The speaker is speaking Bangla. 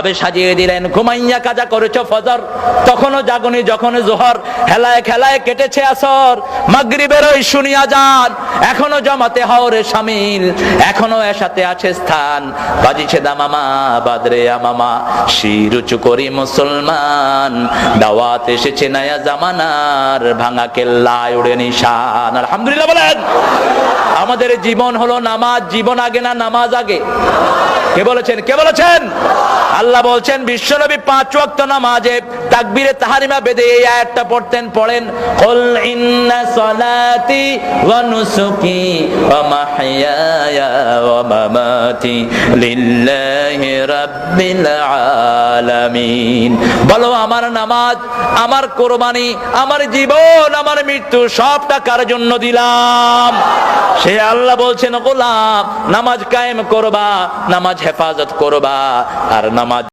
ভাবে সাজিয়ে দিলেন। ঘুমাইয়া কাজা করেছো ফজর, তখনও জাগনি, যখন জোহর, হেলায় খেলায় কেটেছে আসর, মাগরিবের ওই শুনি আজান, এখনো জামাতে হওরে শামিল, এখনো এসাতে আছে স্থান, বাজিছে দামামা বাদরে আমামা, শির উঁচু করি মুসলমান, দাওয়াত এসেছে নয়া জামানার, ভাঙা কেল্লায় উড়ে নিশান। আলহামদুলিল্লাহ বলেন। আমাদের জীবন হলো নামাজ। জীবন আগে না নামাজ আগে? কে বলেছেন? কে বলেছেন? আল্লাহ বলছেন বিশ্বনবী 5 ওয়াক্ত নামাজে তাকবীরে তাহরিমা বেঁধে এই আয়াতটা পড়তেন। পড়েন, কুল ইন্না সলাতি ওয়া নুসুকি ওয়া মাহইয়ায়া ওয়া মামাতি লিল্লাহি রাব্বিল আলামিন। বলো আমার নামাজ, আমার কুরবানি, আমার জীবন, আমার মৃত্যু সবটা কার জন্য দিলাম? সে আল্লাহ বলছেন, গোলাম নামাজ কায়েম করবা, নামাজ হেফাজত করবা, আর নামাজ